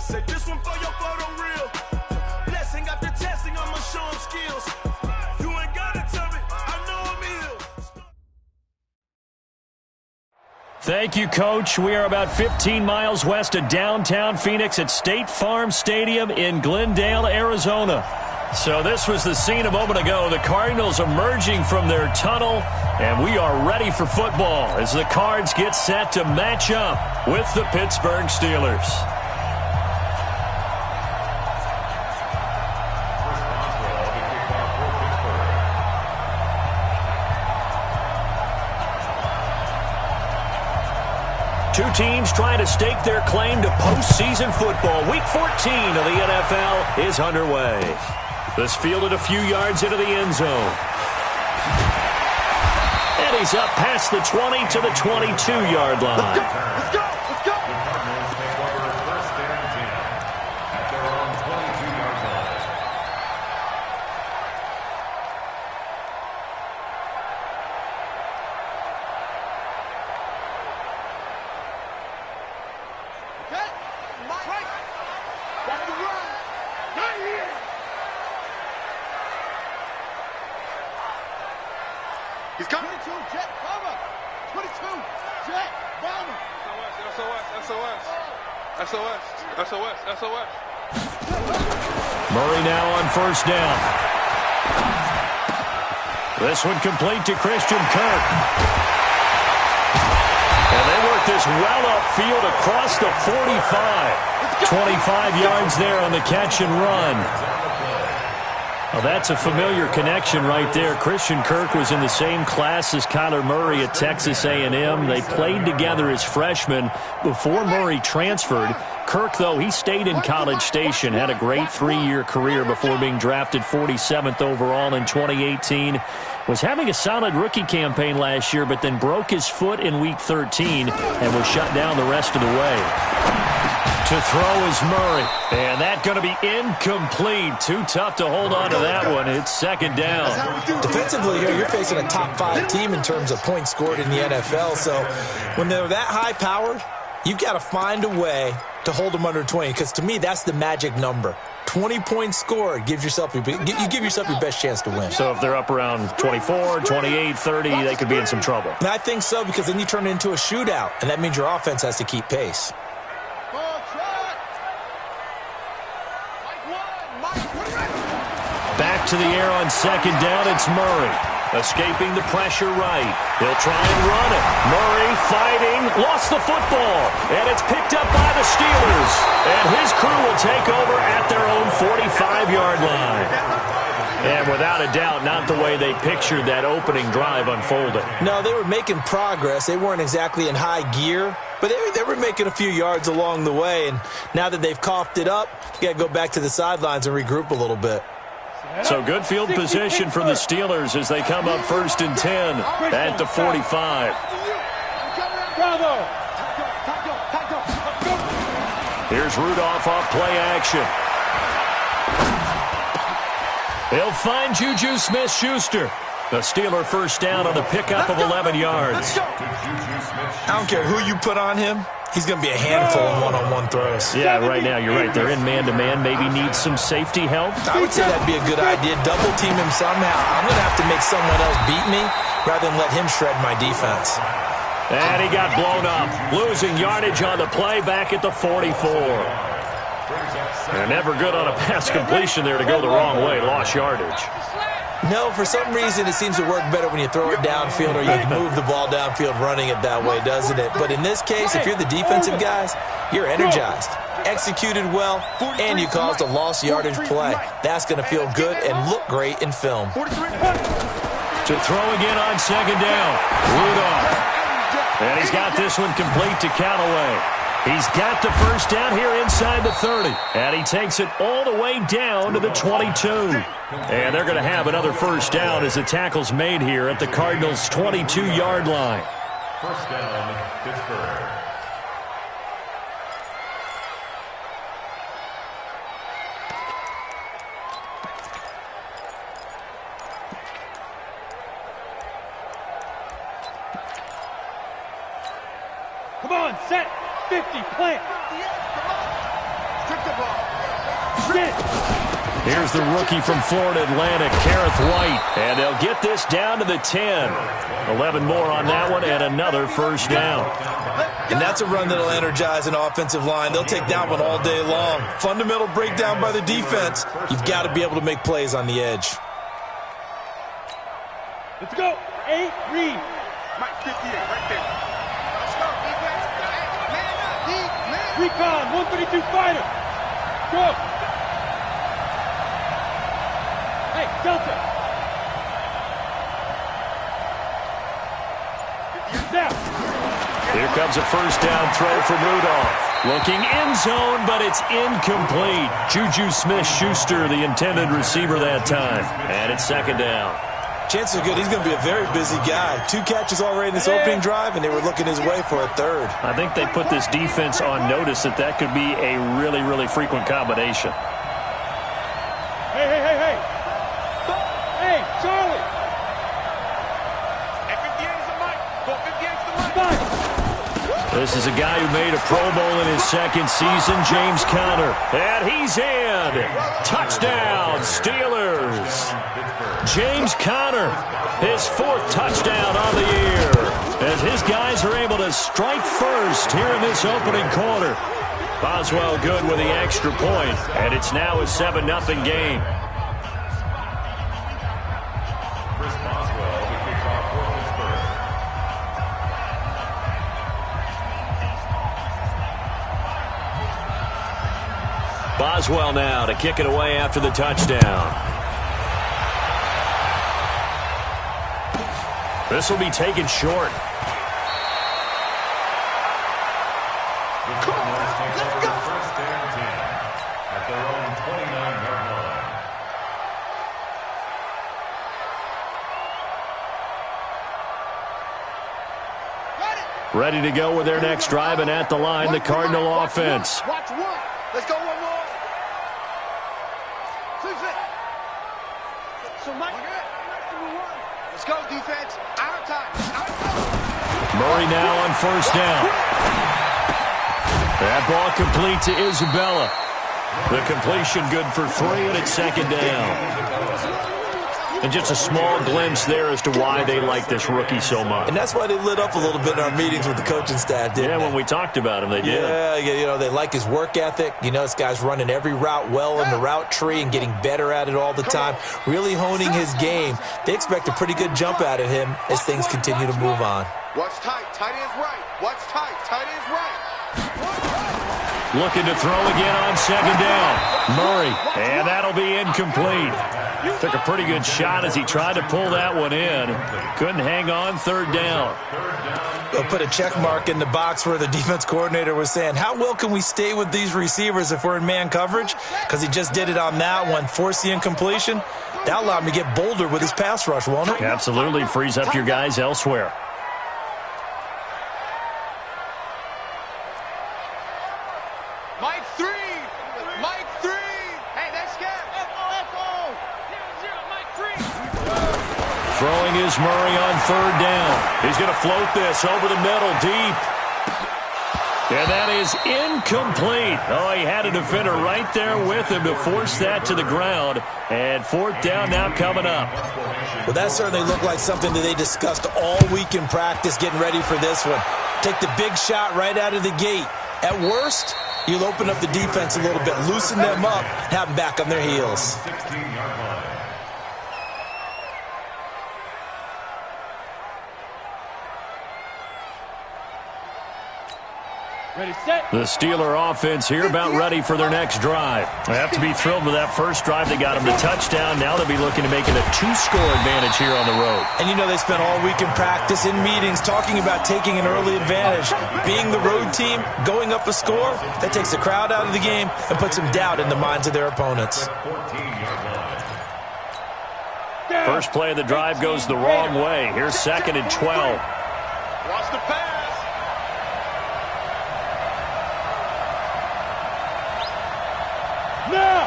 Say this one for your photo real. Blessing after testing, I'ma show him skills. You ain't gotta tell me, I know I'm ill. Thank you, Coach. We are about 15 miles west of downtown Phoenix at State Farm Stadium in Glendale, Arizona. So this was the scene a moment ago. The Cardinals emerging from their tunnel, and we are ready for football as the Cards get set to match up with the Pittsburgh Steelers. Two teams trying to stake their claim to postseason football. Week 14 of the NFL is underway. This fielded a few yards into the end zone. And he's up past the 20 to the 22-yard line. Let's go! Let's go! Let's go! He's coming. 22, jet, cover. 22, jet, bomber. SOS. Murray now on first down. This one complete to Christian Kirk. And they work this well upfield across the 45. 25 yards there on the catch and run. Well, that's a familiar connection right there. Christian Kirk was in the same class as Kyler Murray at Texas A&M. They played together as freshmen before Murray transferred. Kirk, though, he stayed in College Station, had a great three-year career before being drafted 47th overall in 2018. Was having a solid rookie campaign last year, but then broke his foot in Week 13 and was shut down the rest of the way. To throw is Murray, and that's going to be incomplete. Too tough to hold on to that one. It's second down. Defensively here, you're facing a top-5 team in terms of points scored in the NFL, so when they're that high-powered, you've got to find a way to hold them under 20, because to me, that's the magic number. 20 points scored, you give yourself your best chance to win. So if they're up around 24, 28, 30, they could be in some trouble. And I think so, because then you turn it into a shootout, and that means your offense has to keep pace. Back to the air on second down, it's Murray. Escaping the pressure right. He'll try and run it. Murray fighting, lost the football. And it's picked up by the Steelers. And his crew will take over at their own 45-yard line. And without a doubt, not the way they pictured that opening drive unfolding. No, they were making progress. They weren't exactly in high gear, but they were making a few yards along the way. And now that they've coughed it up, you got to go back to the sidelines and regroup a little bit. So good field position for the Steelers as they come up 1st and 10 at the 45. Here's Rudolph off play action. He'll find Juju Smith-Schuster. The Steeler first down on the pickup of 11 yards. I don't care who you put on him. He's going to be a handful in one-on-one throws. Yeah, right now, you're right. They're in man-to-man. Maybe needs some safety help. I would say that'd be a good idea. Double team him somehow. I'm going to have to make someone else beat me rather than let him shred my defense. And he got blown up. Losing yardage on the play back at the 44. They're never good on a pass completion there to go the wrong way. Lost yardage. No, for some reason it seems to work better when you throw it downfield or you move the ball downfield running it that way, doesn't it? But in this case, if you're the defensive guys, you're energized, executed well, and you caused a lost yardage play. That's going to feel good and look great in film. To throw again on second down, Rudolph. And he's got this one complete to Callaway. He's got the first down here inside the 30. And he takes it all the way down to the 22. And they're going to have another first down as the tackle's made here at the Cardinals' 22-yard line. First down, Pittsburgh. Come on, set, 50, plant. Here's the rookie from Florida Atlantic, Kareth White. And they'll get this down to the 10. 11 more on that one and another first down. And that's a run that'll energize an offensive line. They'll take that one all day long. Fundamental breakdown by the defense. You've got to be able to make plays on the edge. Let's go. 8, read. Mike 58, right there. Let's go, defense. Man up, deep, man. Recon, 132 fighter. Go. Hey, Delta. Down. Here comes a first down throw from Rudolph. Looking end zone, but it's incomplete. Juju Smith-Schuster, the intended receiver that time. And it's second down. Chances are good he's going to be a very busy guy. 2 catches already in this opening drive, and they were looking his way for a third. I think they put this defense on notice that could be a really, really frequent combination. Hey, hey, hey, hey. Hey, Charlie. Hey, 58 is the mic. 58 is the mic. This is a guy who made a Pro Bowl in his second season, James Conner. And he's in. Touchdown, Steelers. James Conner, his 4th touchdown on the year. As his guys are able to strike first here in this opening quarter. Boswell good with the extra point, and it's now a 7-0 game. Boswell now to kick it away after the touchdown. This will be taken short. First and 10 at their own 29-yard line. Ready to go with their next drive, and at the line, the Cardinal offense. Watch one. Let's go one more. So Mike, let's go defense. Out of time. Out of time. Murray now on first down. That ball complete to Isabella. The completion good for 3, and it's second down. And just a small glimpse there as to why they like this rookie so much. And that's why they lit up a little bit in our meetings with the coaching staff, didn't they? When we talked about him, they did. Yeah, you know, they like his work ethic. You know, this guy's running every route well in the route tree and getting better at it all the time, really honing his game. They expect a pretty good jump out of him as things continue to move on. Watch tight. Tight end's right. Watch tight. Tight end's right. Looking to throw again on second down. Murray, and that'll be incomplete. Took a pretty good shot as he tried to pull that one in. Couldn't hang on, third down. They'll put a check mark in the box where the defense coordinator was saying, how well can we stay with these receivers if we're in man coverage? Because he just did it on that one, force the incompletion. That'll allow him to get bolder with his pass rush, won't it? Absolutely, frees up your guys elsewhere. Mike 3. Mike 3. Hey, that's scared. Echo. 0-0. Mike 3. Throwing is Murray on third down. He's going to float this over the middle deep. And that is incomplete. Oh, he had a defender right there with him to force that to the ground. And fourth down now coming up. Well, that certainly looked like something that they discussed all week in practice getting ready for this one. Take the big shot right out of the gate. At worst, you'll open up the defense a little bit, loosen them up, have them back on their heels. 16-yard line. Ready, set. The Steeler offense here about ready for their next drive. They have to be thrilled with that first drive. They got them to touchdown. Now they'll be looking to make it a 2-score advantage here on the road. And you know they spent all week in practice, in meetings, talking about taking an early advantage. Being the road team, going up a score, that takes the crowd out of the game and puts some doubt in the minds of their opponents. 14-yard line. First play of the drive goes the wrong way. Here's second and 12. Watch the pass. Now.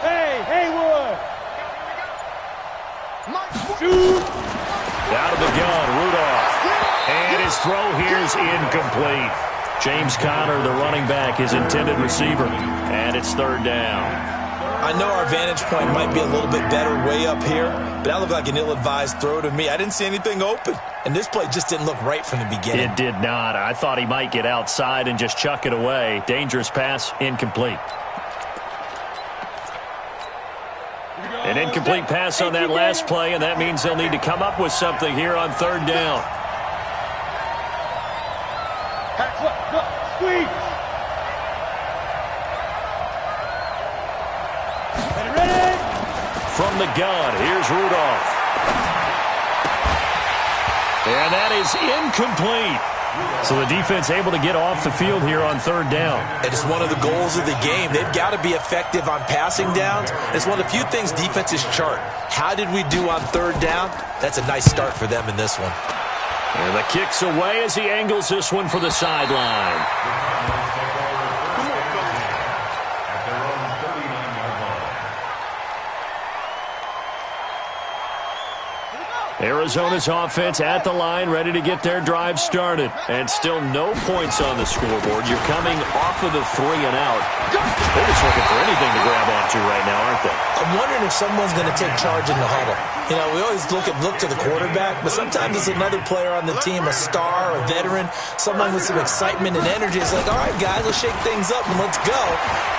Hey, Haywood. Shoot. Out of the gun, Rudolph. And his throw here is incomplete. James Conner, the running back, his intended receiver. And it's third down. I know our vantage point might be a little bit better way up here, but that looked like an ill-advised throw to me. I didn't see anything open, and this play just didn't look right from the beginning. It did not. I thought he might get outside and just chuck it away. Dangerous pass, incomplete. An incomplete pass on that last play, and that means they'll need to come up with something here on third down. Squeeze. From the gun, here's Rudolph. And that is incomplete. So the defense able to get off the field here on third down. And it's one of the goals of the game. They've got to be effective on passing downs. It's one of the few things defenses chart. How did we do on third down? That's a nice start for them in this one. And the kick's away as he angles this one for the sideline. Arizona's offense at the line, ready to get their drive started. And still no points on the scoreboard. You're coming off of the 3 and out. They're just looking for anything to grab onto right now, aren't they? I'm wondering if someone's going to take charge in the huddle. You know, we always look to the quarterback, but sometimes it's another player on the team, a star, a veteran, someone with some excitement and energy. It's like, all right, guys, let's shake things up and let's go,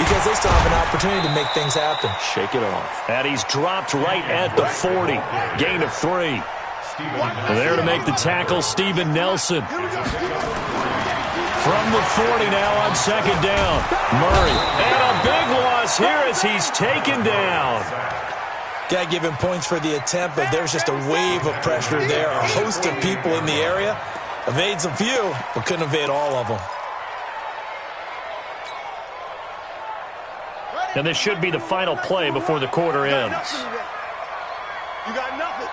because they still have an opportunity to make things happen. Shake it off. And he's dropped right at the 40. Gain of 3. There to make the tackle, Steven Nelson. From the 40 now on second down. Murray. And a big loss here as he's taken down. Got to give him points for the attempt, but there's just a wave of pressure there. A host of people in the area. Evades a few, but couldn't evade all of them. And this should be the final play before the quarter ends. You got nothing.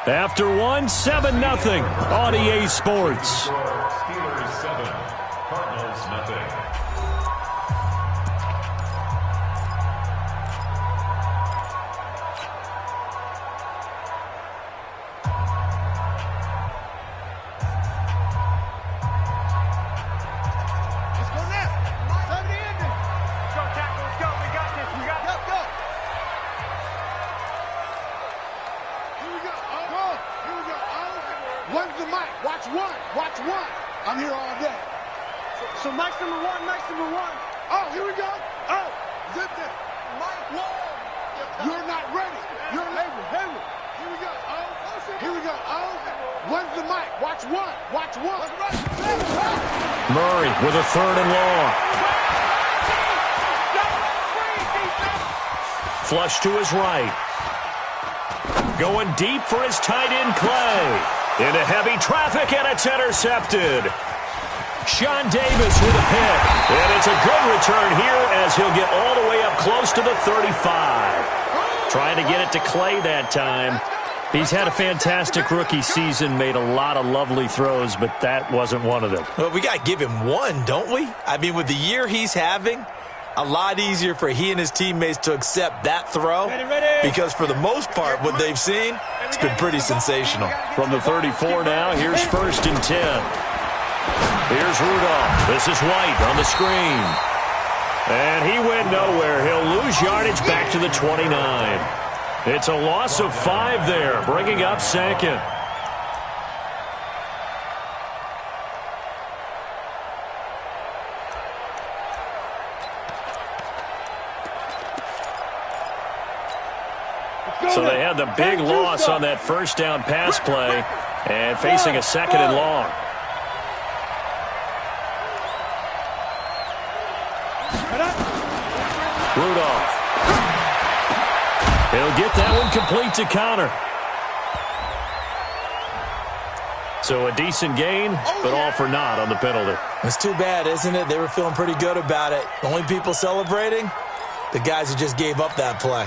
After one, 7-0 on EA Sports. Steelers 7, Cardinals nothing. Let's go now. Time to end it. Let's go, tackle. Let's go. We got this. We got this. Go. Here we go. Here we go. One's the mic. Watch one. Watch one. I'm here all day. So mic's number one. Mic's number one. Oh, here we go. Oh, zip that. Mike, whoa. You're not ready. You're labeled. Here we go. Oh, here we go. Oh, one's the mic. Watch one. Watch one. Murray with a 3rd and long. Flush to his right. Going deep for his tight end, Clay. Into heavy traffic, and it's intercepted. Sean Davis with a pick. And it's a good return here as he'll get all the way up close to the 35. Trying to get it to Clay that time. He's had a fantastic rookie season, made a lot of lovely throws, but that wasn't one of them. Well, we got to give him one, don't we? I mean, with the year he's having, a lot easier for he and his teammates to accept that throw, because for the most part, what they've seen, it's been pretty sensational. From the 34 now, here's 1st and 10. Here's Rudolph. This is White on the screen. And he went nowhere. He'll lose yardage back to the 29. It's a loss of 5 there, bringing up 2nd. So they had the big loss on that 1st down pass play and facing a 2nd and long. Rudolph. He'll get that one complete to Conner. So a decent gain, but all for naught on the penalty. It's too bad, isn't it? They were feeling pretty good about it. The only people celebrating, the guys who just gave up that play.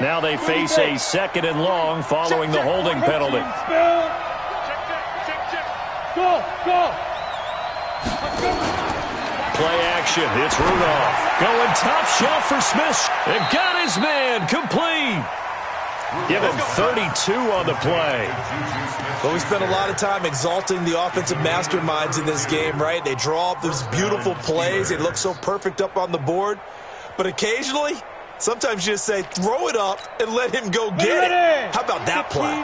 Now they face a 2nd and long following the holding penalty. Go. Play action. It's Rudolph. Going top shelf for Smith. And got his man complete. Give him 32 on the play. Well, we spent a lot of time exalting the offensive masterminds in this game, right? They draw up those beautiful plays. They look so perfect up on the board. But occasionally, sometimes you just say, throw it up and let him go get it. How about that play?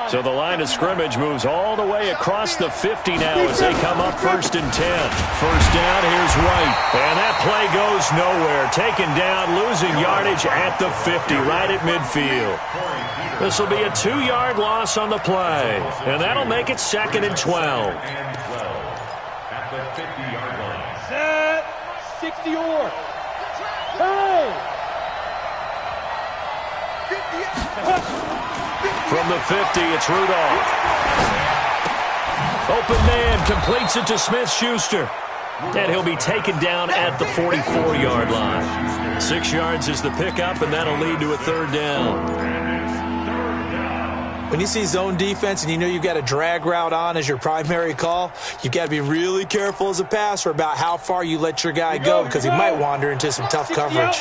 So the line of scrimmage moves all the way across the 50 now as they come up 1st and 10. First down, here's Wright. And that play goes nowhere. Taken down, losing yardage at the 50, right at midfield. This will be a 2-yard loss on the play. And that'll make it 2nd and 12. At the 50-yard line. Set. 60 or. Hey. From the 50, it's Rudolph. Open man completes it to Smith-Schuster. And he'll be taken down at the 44-yard line. 6 yards is the pickup, and that'll lead to a 3rd down. When you see zone defense and you know you've got a drag route on as your primary call, you've got to be really careful as a passer about how far you let your guy go because he might wander into some tough coverage.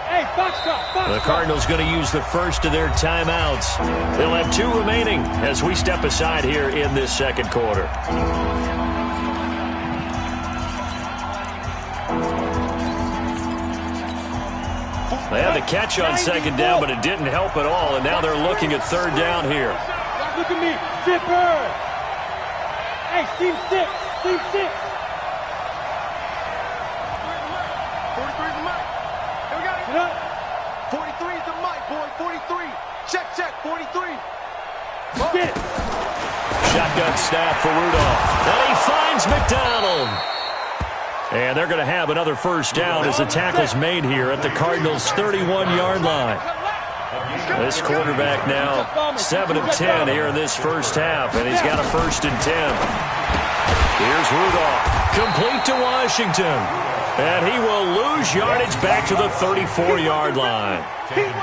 The Cardinals going to use the first of their timeouts. They'll have 2 remaining as we step aside here in this 2nd quarter. They had the catch on 2nd down, but it didn't help at all, and now they're looking at 3rd down here. Look at me. Zipper. Hey, team 6. Team 6. 43 is the mic. Here we got it. 43 is the mic, boy. 43. Check, 43. Get it. Shotgun snap for Rudolph. And he finds McDonald. And they're going to have another 1st down as the tackle's made here at the Cardinals' 31-yard line. This quarterback now 7 of 10 here in this first half, and he's got a 1st and 10. Here's Rudolph, complete to Washington. And he will lose yardage back to the 34-yard line.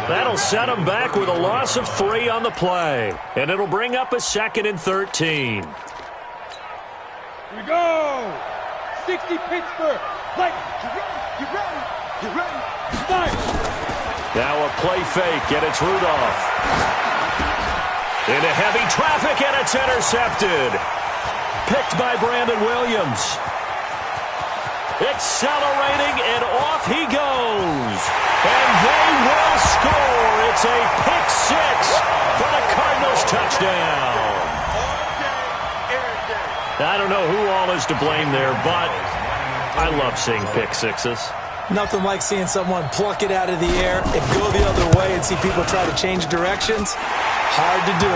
That'll set him back with a loss of 3 on the play. And it'll bring up a 2nd and 13. Here we go. 60 Pittsburgh. Like, get ready. Start. Now a play fake, and it's Rudolph. Into heavy traffic, and it's intercepted. Picked by Brandon Williams. Accelerating, and off he goes. And they will score. It's a pick 6 for the Cardinals touchdown. I don't know who all is to blame there, but I love seeing pick 6s. Nothing like seeing someone pluck it out of the air and go the other way and see people try to change directions. Hard to do.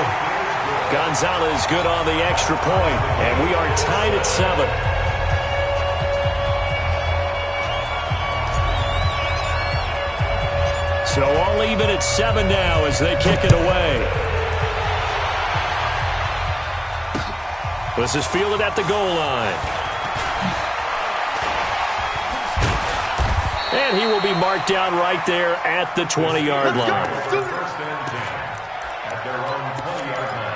Gonzalez good on the extra point, and we are tied at 7. So all even at 7 now as they kick it away. This is fielded at the goal line. And he will be marked down right there at the 20-yard line. 1st and 10 at their own 20-yard line.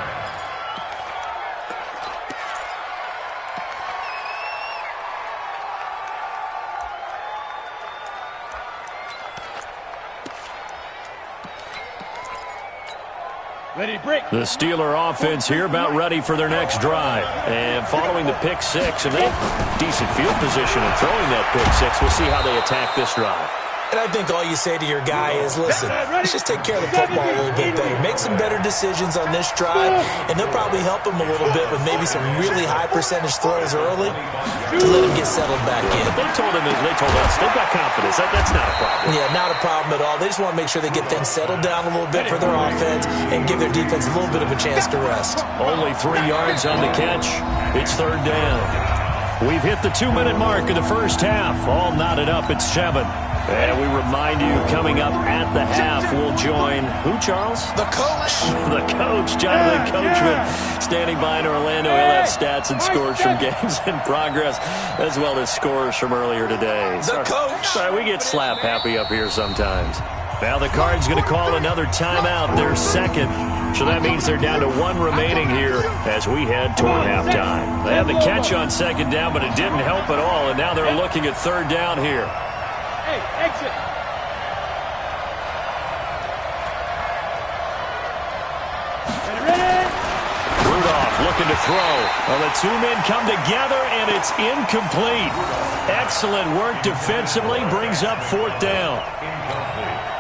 Ready, break. The Steeler offense here about ready for their next drive. And following the pick 6, and they have decent field position in throwing that pick 6. We'll see how they attack this drive. And I think all you say to your guy is, listen, let's just take care of the football a little bit better. Make some better decisions on this drive, and they'll probably help him a little bit with maybe some really high percentage throws early to let him get settled back in. They told us they've got confidence. That's not a problem. Yeah, not a problem at all. They just want to make sure they get things settled down a little bit for their offense and give their defense a little bit of a chance to rest. Only 3 yards on the catch. It's 3rd down. We've hit the 2-minute mark of the first half. All knotted up at 7. And we remind you, coming up at the half, we'll join, who, Charles? The coach. The coach, Jonathan Coachman, standing by in Orlando. He'll have stats and scores from games in progress, as well as scores from earlier today. The coach. Sorry, we get slap happy up here sometimes. Now the Cards going to call another timeout, their 2nd. So that means they're down to 1 remaining here as we head toward halftime. They had the catch on 2nd down, but it didn't help at all, and now they're looking at 3rd down here. Hey, exit. looking to throw. Well, the two men come together, and it's incomplete. Excellent work defensively. Brings up fourth down.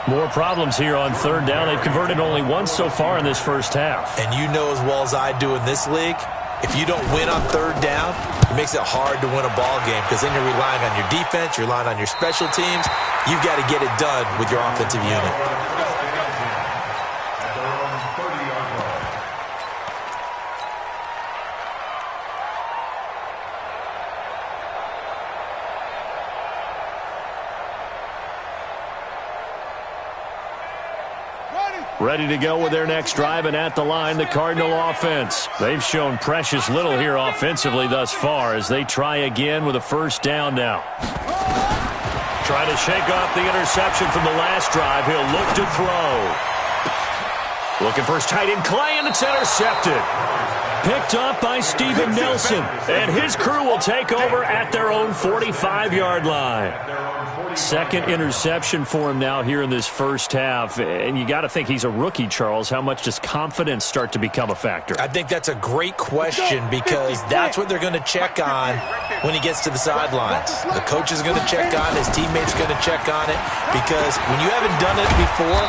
More problems here on third down. They've converted only once so far in this first half. And you know as well as I do in this league, if you don't win on third down, it makes it hard to win a ball game because then you're relying on your defense, you're relying on your special teams. You've got to get it done with your offensive unit. Ready to go with their next drive, and at the line, the Cardinal offense. They've shown precious little here offensively thus far as they try again with a first down now. Trying to shake off the interception from the last drive. He'll look to throw. Looking for his tight end, Clay, and it's intercepted. Picked up by Steven Nelson, and his crew will take over at their own 45-yard line. Second interception for him now here in this first half. And you got to think he's a rookie, Charles. How much does confidence start to become a factor? I think that's a great question because that's what they're going to check on when he gets to the sidelines. The coach is going to check on it. His teammates are going to check on it because when you haven't done it before,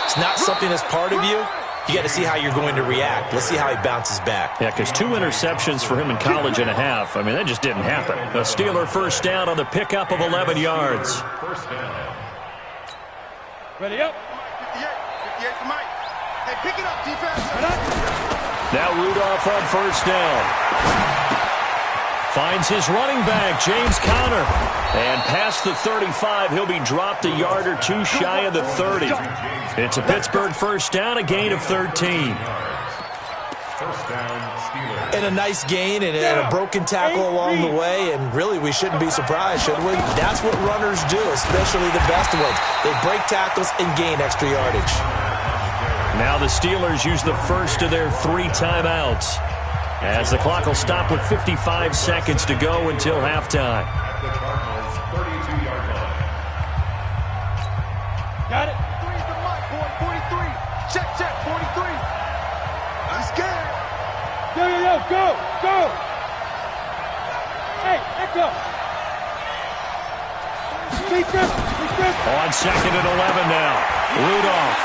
it's not something that's part of you. You got to see how you're going to react. Let's see how he bounces back. Yeah, because 2 interceptions for him in college and a half. I mean, that just didn't happen. A Steeler first down on the pickup of 11 yards. First down. Ready up. 58 for Mike. Hey, pick it up, defense. Now Rudolph on first down. Finds his running back, James Conner. And past the 35, he'll be dropped a yard or two shy of the 30. It's a Pittsburgh first down, a gain of 13. First down, Steelers. And a nice gain and a broken tackle along the way, and really we shouldn't be surprised, should we? That's what runners do, especially the best ones. They break tackles and gain extra yardage. Now the Steelers use the first of their 3 timeouts, as the clock will stop with 55 seconds to go until halftime. At the Cardinals' 32-yard line. Got it. 3's the Mike, boy. 43. Check, 43. I'm scared. Yo, go. Hey, echo. On second and 11 now. Rudolph.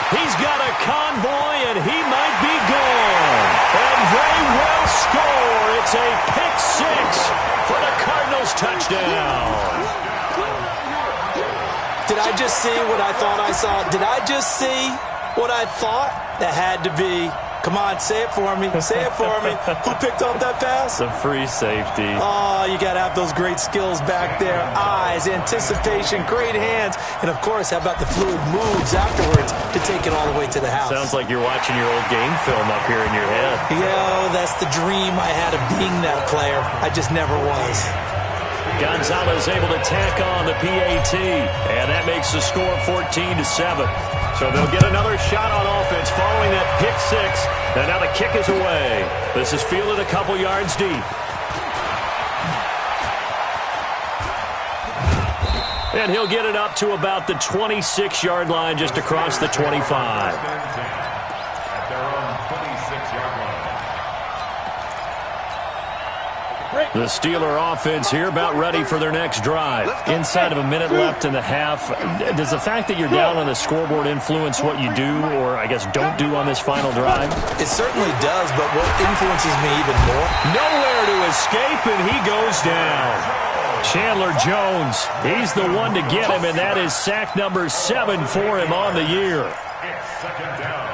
He's got a convoy, and he might be gone. And they will score. It's a pick 6 for the Cardinals touchdown. Did I just see what I thought I saw? Did I just see what I thought? That had to be. Come on, say it for me. Say it for me. Who picked up that pass? A free safety. Oh, you got to have those great skills back there. Eyes, anticipation, great hands. And, of course, how about the fluid moves afterwards to take it all the way to the house? Sounds like you're watching your old game film up here in your head. Yo, that's the dream I had of being that player. I just never was. Gonzalez able to tack on the PAT, and that makes the score 14-7. So they'll get another shot on offense following that pick 6, and now the kick is away. This is fielded a couple yards deep. And he'll get it up to about the 26-yard line, just across the 25. At their own 26-yard line. The Steeler offense here about ready for their next drive. Inside of a minute left in the half. Does the fact that you're down on the scoreboard influence what you do, or I guess don't do on this final drive? It certainly does, but what influences me even more? Nowhere to escape, and he goes down. Chandler Jones, he's the one to get him, and that is sack number 7 for him on the year. It's second down.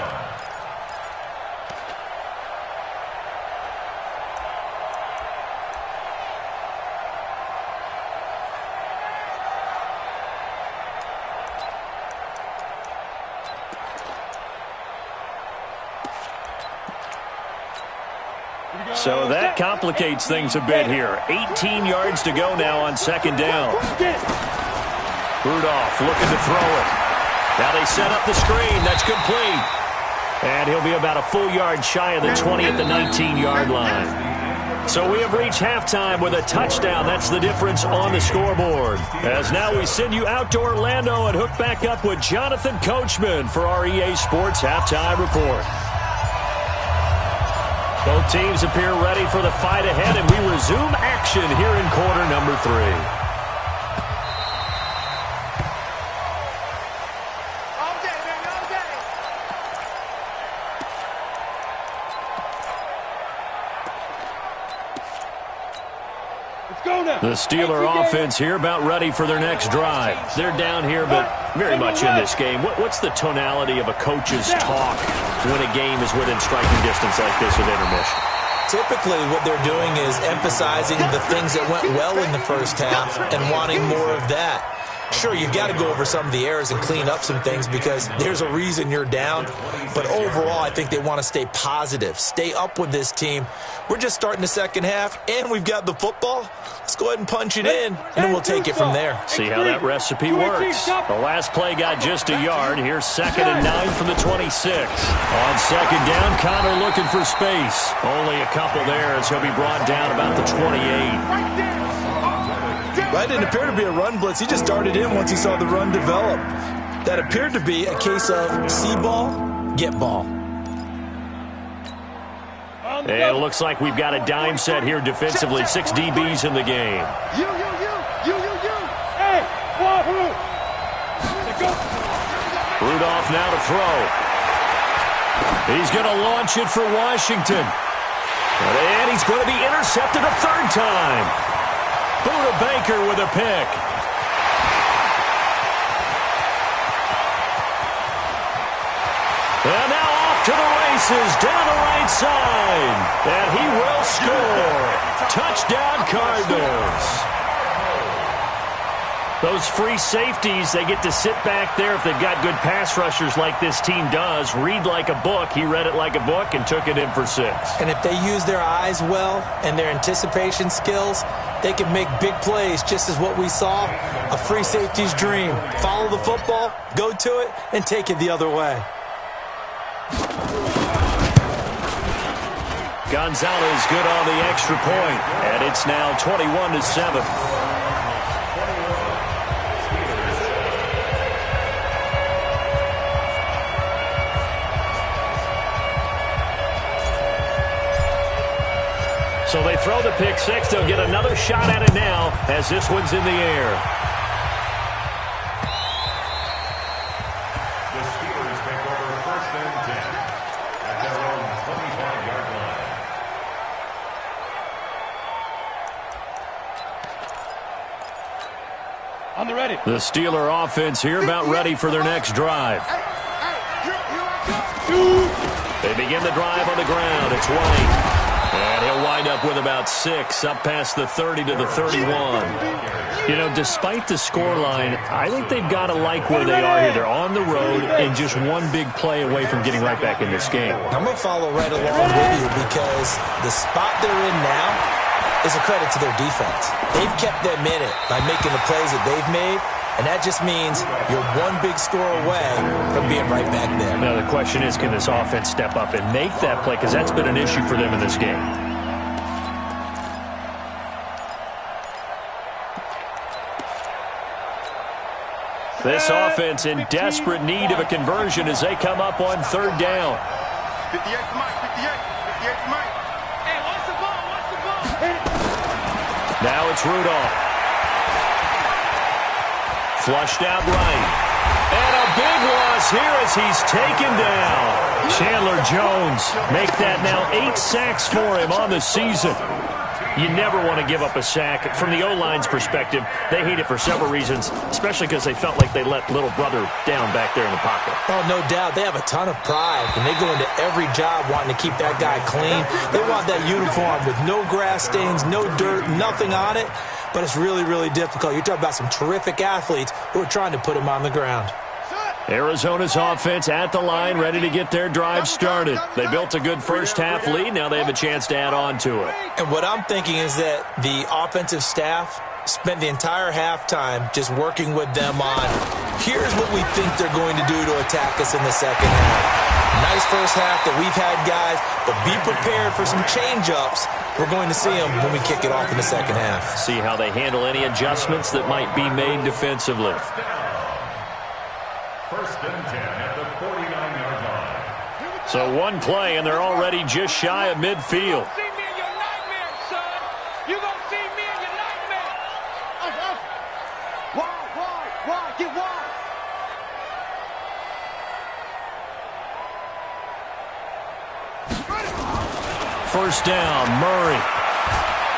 So that complicates things a bit here. 18 yards to go now on second down. Rudolph looking to throw it. Now they set up the screen. That's complete. And he'll be about a full yard shy of the 20 at the 19-yard line. So we have reached halftime with a touchdown. That's the difference on the scoreboard. As now we send you out to Orlando and hook back up with Jonathan Coachman for our EA Sports Halftime Report. Both teams appear ready for the fight ahead, and we resume action here in quarter number 3. The Steeler offense here about ready for their next drive. They're down here, but very much in this game. What's the tonality of a coach's talk when a game is within striking distance like this at intermission? Typically, what they're doing is emphasizing the things that went well in the first half and wanting more of that. Sure, you've got to go over some of the errors and clean up some things because there's a reason you're down. But overall, I think they want to stay positive, stay up with this team. We're just starting the second half, and we've got the football. Let's go ahead and punch it in, and then we'll take it from there. See how that recipe works. The last play got just a yard. Here's 2nd and 9 from the 26. On second down, Connor looking for space. Only a couple there as he'll be brought down about the 28. That didn't appear to be a run blitz. He just darted in once he saw the run develop. That appeared to be a case of see ball, get ball. And it looks like we've got a dime set here defensively. 6 DBs in the game. You. Hey, Wahoo. Rudolph now to throw. He's going to launch it for Washington. And he's going to be intercepted a third time. Buda Baker with a pick. And now off to the races, down the right side. And he will score. Touchdown, Cardinals. Those free safeties, they get to sit back there if they've got good pass rushers like this team does. Read like a book. He read it like a book and took it in for 6. And if they use their eyes well and their anticipation skills, they can make big plays, just as what we saw, a free safety's dream. Follow the football, go to it, and take it the other way. Gonzalez good on the extra point, and it's now 21-7. So they throw the pick 6. They'll get another shot at it now as this one's in the air. The Steelers take over 1st and 10 at their own 25-yard line. On the ready. The Steeler offense here about ready for their next drive. They begin the drive on the ground. It's White. And he'll wind up with about 6, up past the 30 to the 31. You know, despite the scoreline, I think they've got to like where they are here. They're on the road and just one big play away from getting right back in this game. I'm going to follow right along with you because the spot they're in now is a credit to their defense. They've kept them in it by making the plays that they've made, and that just means you're one big score away from being right back there. Now, the question is, can this offense step up and make that play? Because that's been an issue for them in this game. This offense in desperate need of a conversion as they come up on 3rd down. 58 to Mike, 58 to Mike. Hey, watch the ball, watch the ball. Now it's Rudolph. Flushed out right. And a big loss here as he's taken down. Chandler Jones make that now 8 sacks for him on the season. You never want to give up a sack. From the O-line's perspective, they hate it for several reasons, especially because they felt like they let little brother down back there in the pocket. Oh, no doubt. They have a ton of pride, and they go into every job wanting to keep that guy clean. They want that uniform with no grass stains, no dirt, nothing on it. But it's really, really difficult. You're talking about some terrific athletes who are trying to put him on the ground. Arizona's offense at the line, ready to get their drive started. They built a good first half lead. Now they have a chance to add on to it. And what I'm thinking is that the offensive staff spent the entire halftime just working with them on, here's what we think they're going to do to attack us in the second half. Nice first half that we've had, guys, but be prepared for some change-ups. We're going to see them when we kick it off in the second half. See how they handle any adjustments that might be made defensively. First and 10 at the 49-yard line. So one play, and they're already just shy of midfield. See me in your nightmares, son. You gonna see me in your nightmares. Wide, get wide. First down, Murray.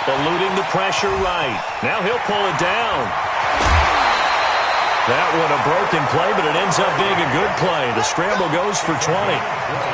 Eluding the pressure right. Now he'll pull it down. That one a broken play, but it ends up being a good play. The scramble goes for 20.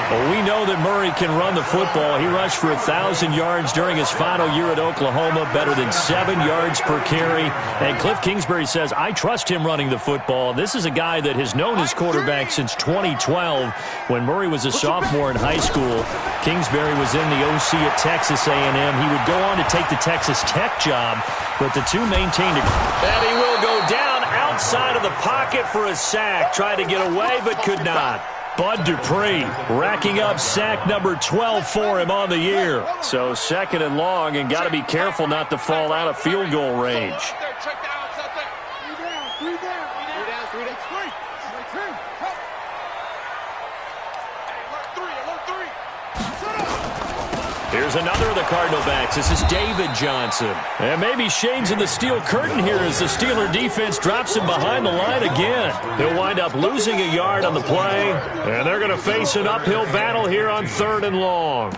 Well, we know that Murray can run the football. He rushed for 1,000 yards during his final year at Oklahoma, better than 7 yards per carry. And Cliff Kingsbury says, I trust him running the football. This is a guy that has known his quarterback since 2012 when Murray was a sophomore in high school. Kingsbury was in the OC at Texas A&M. He would go on to take the Texas Tech job, but the two maintained a... And he will go down outside of the pocket for a sack. Tried to get away, but could not. Bud Dupree racking up sack number 12 for him on the year. So second and long, and got to be careful not to fall out of field goal range. Three down. Here's another of the Cardinal backs. This is David Johnson. And maybe shades of the steel curtain here as the Steeler defense drops him behind the line again. He'll wind up losing a yard on the play, and they're going to face an uphill battle here on 3rd and long.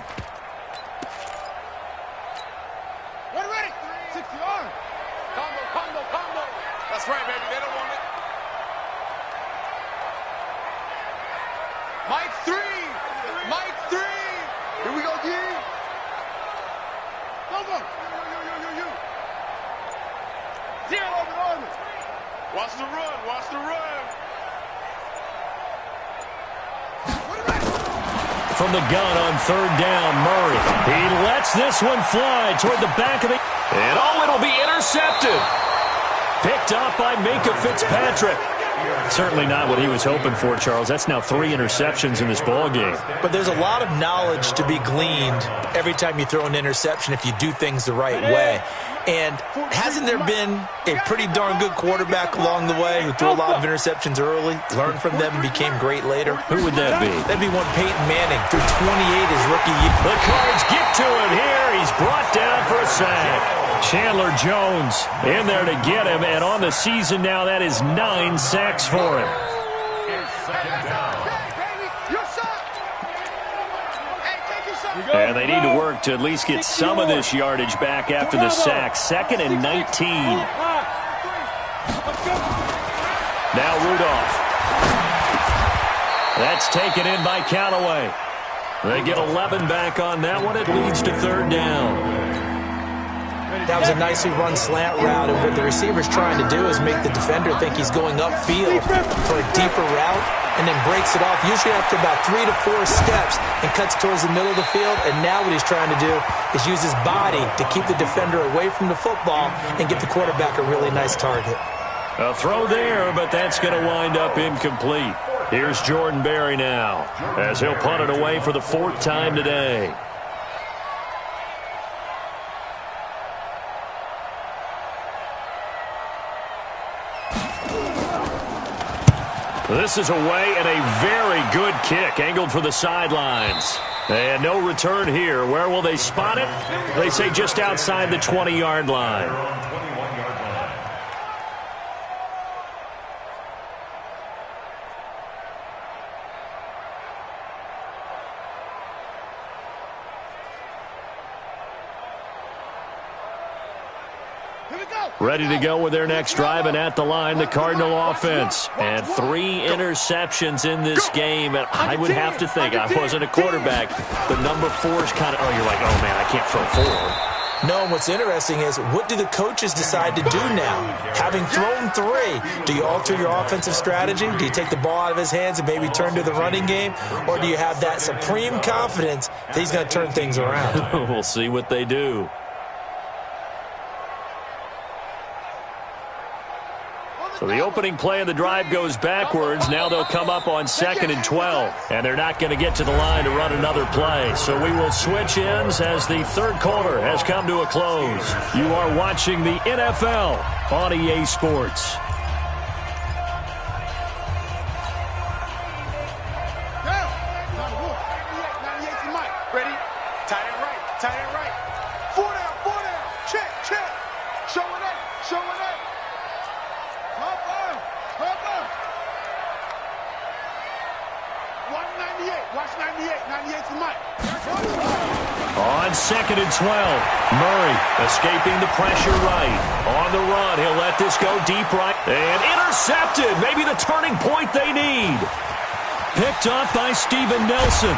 Ready? 60 yards. Combo. That's right, baby. They don't want it. Mike 3. Here we go, D. Go. You. Zero over. Watch the run. From the gun on 3rd down, Murray. He lets this one fly toward the back of the... And it'll be intercepted. Picked up by Minkah Fitzpatrick. Certainly not what he was hoping for, Charles. That's now 3 interceptions in this ball game. But there's a lot of knowledge to be gleaned every time you throw an interception if you do things the right way. And hasn't there been a pretty darn good quarterback along the way who threw a lot of interceptions early, learned from them, and became great later? Who would that be? That'd be one Peyton Manning, threw 28 his rookie year. The Cards get to him here. He's brought down for a sack. Chandler Jones in there to get him, and on the season now, that is 9 sacks for him. And they need to work to at least get some of this yardage back after the sack. 2nd and 19. Now Rudolph. That's taken in by Callaway. They get 11 back on that one. It leads to 3rd down. That was a nicely run slant route, and what the receiver's trying to do is make the defender think he's going upfield for a deeper route, and then breaks it off, usually after about 3 to 4 steps, and cuts towards the middle of the field. And now what he's trying to do is use his body to keep the defender away from the football and get the quarterback a really nice target. A throw there, but that's going to wind up incomplete. Here's Jordan Berry now, as he'll punt it away for the 4th time today. This is away, and a very good kick angled for the sidelines. And no return here. Where will they spot it? They say just outside the 20-yard line. Ready to go with their next drive, and at the line, the Cardinal offense. And 3 interceptions in this game. And I would have to think, I wasn't a quarterback, but number 4 is kind of, you're like, oh, man, I can't throw 4. No, and what's interesting is, what do the coaches decide to do now? Having thrown 3, do you alter your offensive strategy? Do you take the ball out of his hands and maybe turn to the running game? Or do you have that supreme confidence that he's going to turn things around? We'll see what they do. So the opening play of the drive goes backwards. Now they'll come up on 2nd and 12. And they're not going to get to the line to run another play. So we will switch ends as the third quarter has come to a close. You are watching the NFL on EA Sports. On 2nd and 12, Murray escaping the pressure right. On the run, he'll let this go deep right. And intercepted, maybe the turning point they need. Picked up by Steven Nelson.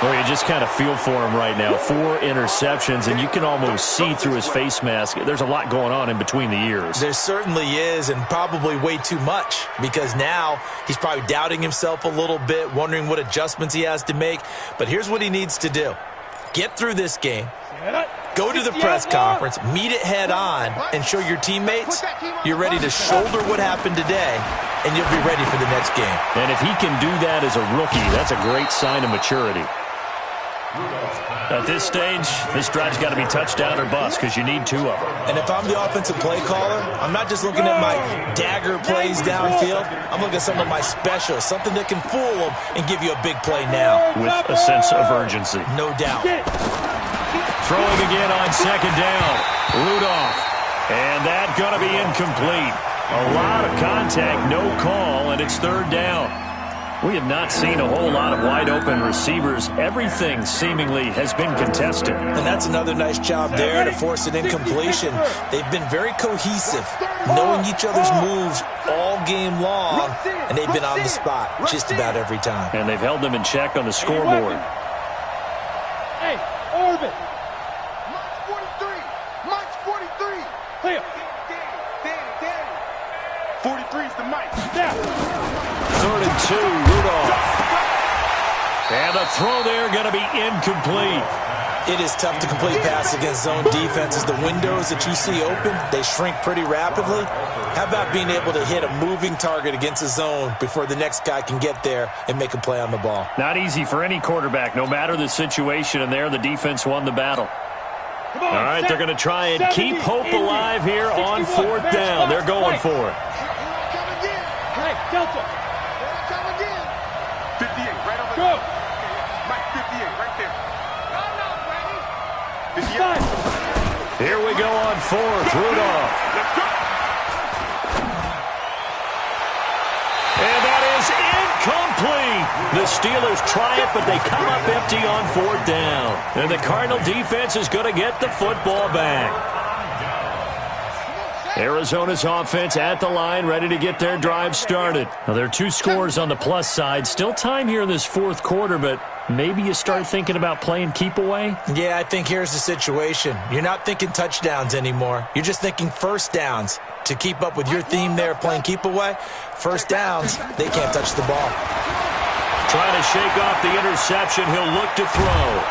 Well, you just kind of feel for him right now. 4 interceptions, and you can almost see through his face mask. There's a lot going on in between the ears. There certainly is, and probably way too much, because now he's probably doubting himself a little bit, wondering what adjustments he has to make. But here's what he needs to do. Get through this game, go to the press conference, meet it head on, and show your teammates you're ready to shoulder what happened today, and you'll be ready for the next game. And if he can do that as a rookie, that's a great sign of maturity. At this stage, this drive's got to be touchdown or bust because you need 2 of them. And if I'm the offensive play caller, I'm not just looking at my dagger plays downfield. I'm looking at some of my specials, something that can fool them and give you a big play now. With a sense of urgency. No doubt. Throwing again on 2nd down. Rudolph. And that going to be incomplete. A lot of contact, no call, and it's 3rd down. We have not seen a whole lot of wide-open receivers. Everything seemingly has been contested. And that's another nice job there to force an incompletion. They've been very cohesive, knowing each other's moves all game long, and they've been on the spot just about every time. And they've held them in check on the scoreboard. Hey, Orbit. Mike's 43. Mike's 43. Clear. Danny. 43 is the Mike. Now. 3rd and 2, Rudolph. And the throw there going to be incomplete. It is tough to complete pass against zone defenses. The windows that you see open, they shrink pretty rapidly. How about being able to hit a moving target against a zone before the next guy can get there and make a play on the ball? Not easy for any quarterback, no matter the situation, and there the defense won the battle. All right, they're going to try and keep hope alive here on 4th down. They're going for it. Hey, Delta. 58, right over there. Mike, 58, right there. No, Brady. 58. Here we go on 4th. Rudolph. And that is incomplete. The Steelers try it, but they come up empty on 4th down. And the Cardinal defense is going to get the football back. Arizona's offense at the line, ready to get their drive started. Now, there are 2 scores on the plus side. Still time here in this 4th quarter, but maybe you start thinking about playing keep away? Yeah, I think here's the situation. You're not thinking touchdowns anymore. You're just thinking 1st downs. To keep up with your theme there, playing keep away, 1st downs, they can't touch the ball. Trying to shake off the interception. He'll look to throw.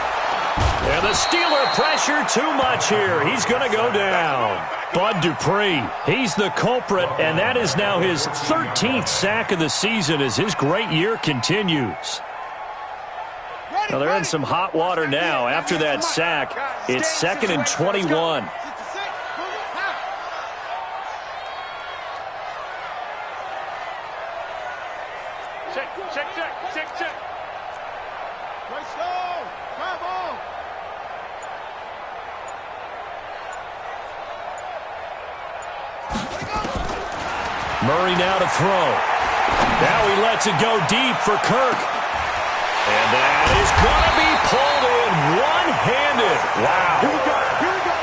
And the Steeler pressure too much here. He's going to go down. Bud Dupree, he's the culprit, and that is now his 13th sack of the season as his great year continues. Now they're in some hot water now. After that sack, it's 2nd and 21. Check. Let's go. Come on. Murray now to throw. Now he lets it go deep for Kirk. And that is going to be pulled in one-handed. Wow. Here we go.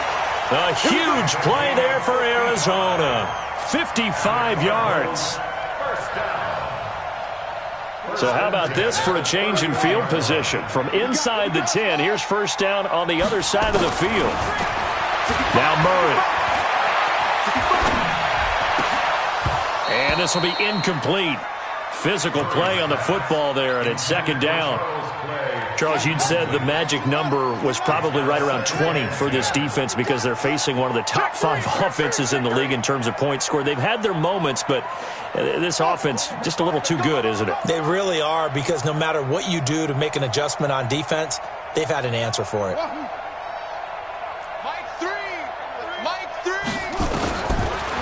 A huge play there for Arizona. 55 yards. So how about this for a change in field position? From inside the 10, here's 1st down on the other side of the field. Now Murray. And this will be incomplete. Physical play on the football there, and it's second down. Charles, you'd said the magic number was probably right around 20 for this defense because they're facing one of the top 5 offenses in the league in terms of points scored. They've had their moments, but this offense just a little too good, isn't it? They really are, because no matter what you do to make an adjustment on defense, they've had an answer for it.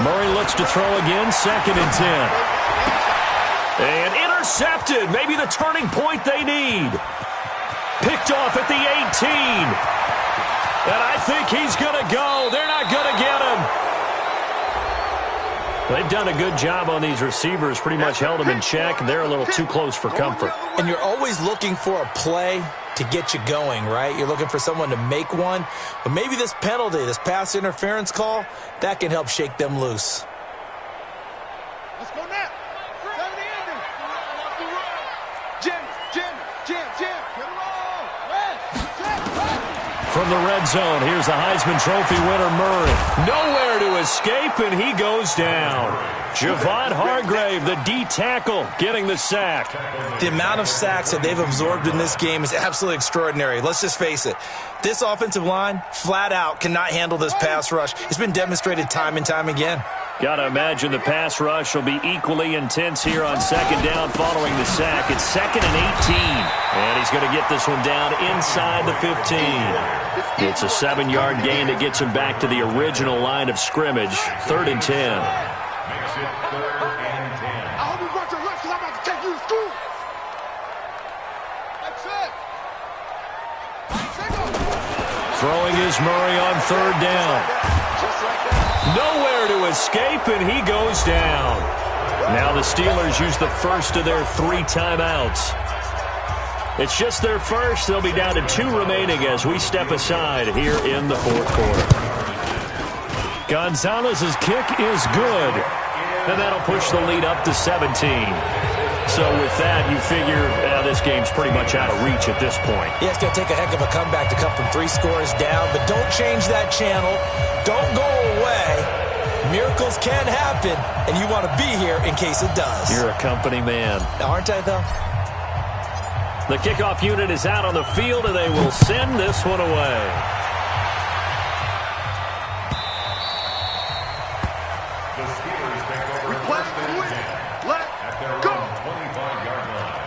Murray looks to throw again, 2nd and 10. And intercepted, maybe the turning point they need. Picked off at the 18. And I think he's going to go. They're not going to get him. They've done a good job on these receivers, pretty much held them in check. They're a little too close for comfort. And you're always looking for a play to get you going, right? You're looking for someone to make one. But maybe this penalty, this pass interference call, that can help shake them loose. Let's go now. From the red zone, here's the Heisman Trophy winner, Murray. Nowhere to escape, and he goes down. Javon Hargrave, the D tackle, getting the sack. The amount of sacks that they've absorbed in this game is absolutely extraordinary. Let's just face it. This offensive line, flat out, cannot handle this pass rush. It's been demonstrated time and time again. Got to imagine the pass rush will be equally intense here on second down following the sack. It's 2nd and 18. And he's going to get this one down inside the 15. It's a 7-yard gain that gets him back to the original line of scrimmage. 3rd and 10. Makes it 3rd and 10. I hope you brought your lunch because I'm about to take you to school. That's it. Throwing is Murray on 3rd down. Just like that. Nowhere to escape, and he goes down. Now the Steelers use the first of their 3 timeouts. It's just their first. They'll be down to 2 remaining as we step aside here in the 4th quarter. Gonzalez's kick is good, and that'll push the lead up to 17. So with that, you figure this game's pretty much out of reach at this point. Yeah, it's going to take a heck of a comeback to come from 3 scores down, but don't change that channel. Don't go away. Miracles can happen, and you want to be here in case it does. You're a company man. Aren't I, though? The kickoff unit is out on the field, and they will send this one away. The Steelers take over 1st and 10 at their own 25-yard line.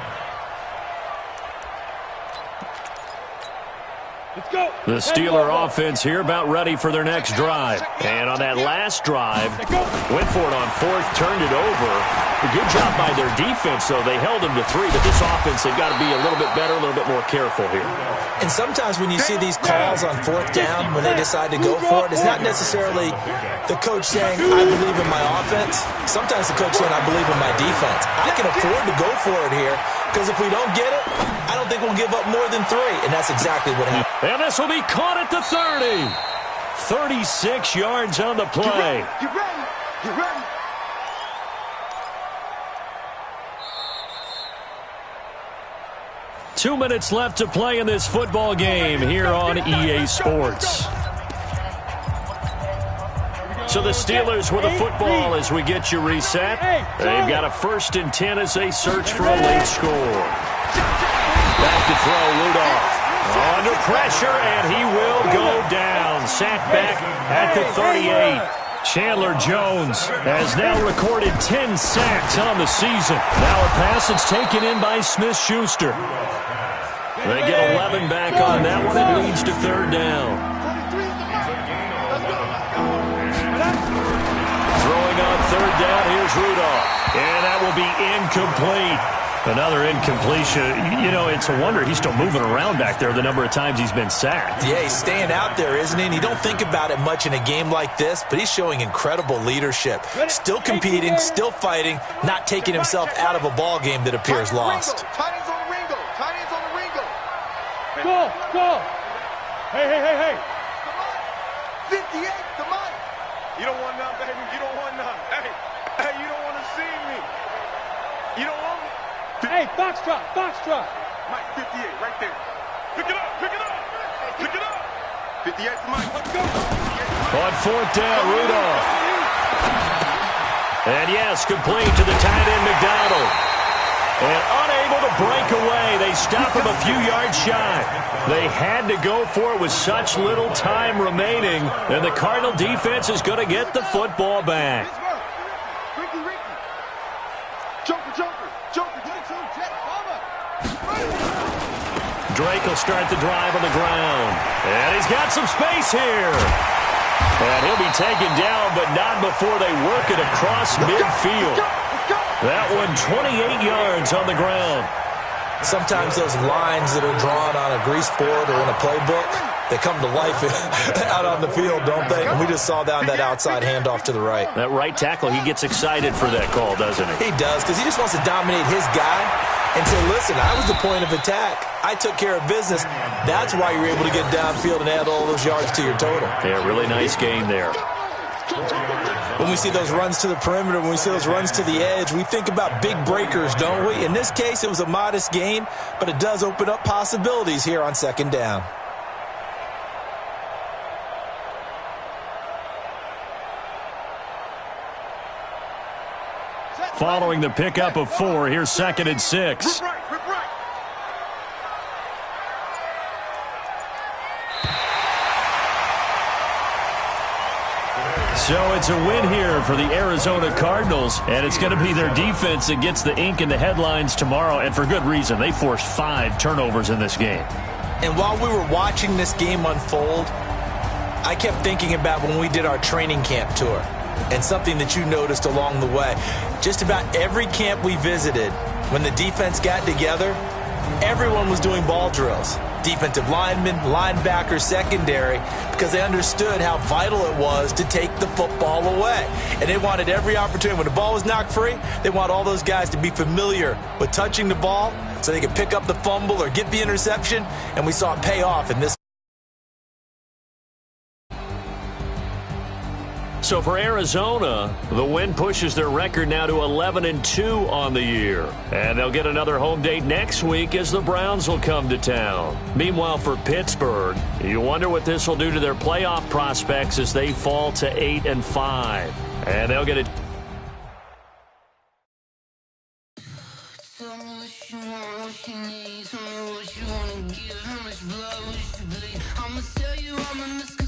Let's go. The Steeler offense here about ready for their next drive. And on that last drive, went for it on 4th, turned it over. A good job by their defense, though. They held them to 3, but this offense, they've got to be a little bit better, a little bit more careful here. And sometimes when you see these calls on 4th down, when they decide to go for it, it's not necessarily the coach saying, I believe in my offense. Sometimes the coach saying, I believe in my defense. I can afford to go for it here, because if we don't get it, I don't think we'll give up more than 3, and that's exactly what happened. And this will be caught at the 30. 36 yards on the play. You ready? You ready? Two minutes left to play in this football game here on EA Sports. So the Steelers with a football as we get you reset. They've got a 1st and 10 as they search for a late score. Back to throw, Rudolph. Under pressure, and he will go down. Sacked back at the 38. Chandler Jones has now recorded 10 sacks on the season. Now a pass that's taken in by Smith-Schuster. They get 11 back on that one. It leads to 3rd down. Throwing on 3rd down, here's Rudolph. And that will be incomplete. Another incompletion. You know, it's a wonder he's still moving around back there the number of times he's been sacked. Yeah, he's staying out there, isn't he? And you don't think about it much in a game like this, but he's showing incredible leadership. Still competing, still fighting, not taking himself out of a ball game that appears lost. Tight ends on the Ringo. Tight ends on the Ringo. Go. Hey. 58, the mic. You don't want none, baby. You don't want none. Hey, you don't want to see me. You don't want me. Hey, box drop. Mike, 58, right there. Pick it up. 58 to Mike. Let's go. On 4th down, Rudolph. And yes, complete to the tight end, McDonald. And unable to break away. They stop him a few yards shy. They had to go for it with such little time remaining. And the Cardinal defense is going to get the football back. Drake will start the drive on the ground. And he's got some space here. And he'll be taken down, but not before they work it across midfield. That one 28 yards on the ground. Sometimes those lines that are drawn on a grease board or in a playbook, they come to life out on the field, don't they? And we just saw down that outside handoff to the right. That right tackle, he gets excited for that call, doesn't he? He does, because he just wants to dominate his guy and say, listen, I was the point of attack. I took care of business. That's why you're able to get downfield and add all those yards to your total. Yeah, really nice game there. When we see those runs to the perimeter, when we see those runs to the edge, we think about big breakers, don't we? In this case, it was a modest gain, but it does open up possibilities here on second down. Following the pickup of 4, here's 2nd and 6. So it's a win here for the Arizona Cardinals, and it's going to be their defense that gets the ink in the headlines tomorrow, and for good reason. They forced 5 turnovers in this game. And while we were watching this game unfold, I kept thinking about when we did our training camp tour and something that you noticed along the way. Just about every camp we visited, when the defense got together, everyone was doing ball drills. Defensive linemen, linebackers, secondary, because they understood how vital it was to take the football away. And they wanted every opportunity. When the ball was knocked free, they want all those guys to be familiar with touching the ball so they could pick up the fumble or get the interception, and we saw it pay off in this. So for Arizona, the win pushes their record now to 11-2 on the year. And they'll get another home date next week as the Browns will come to town. Meanwhile, for Pittsburgh, you wonder what this will do to their playoff prospects as they fall to 8-5. And they'll get it. Tell me what you want, what you need. Tell me what you want to give. How much blood would you bleed? I'ma tell you I'm in the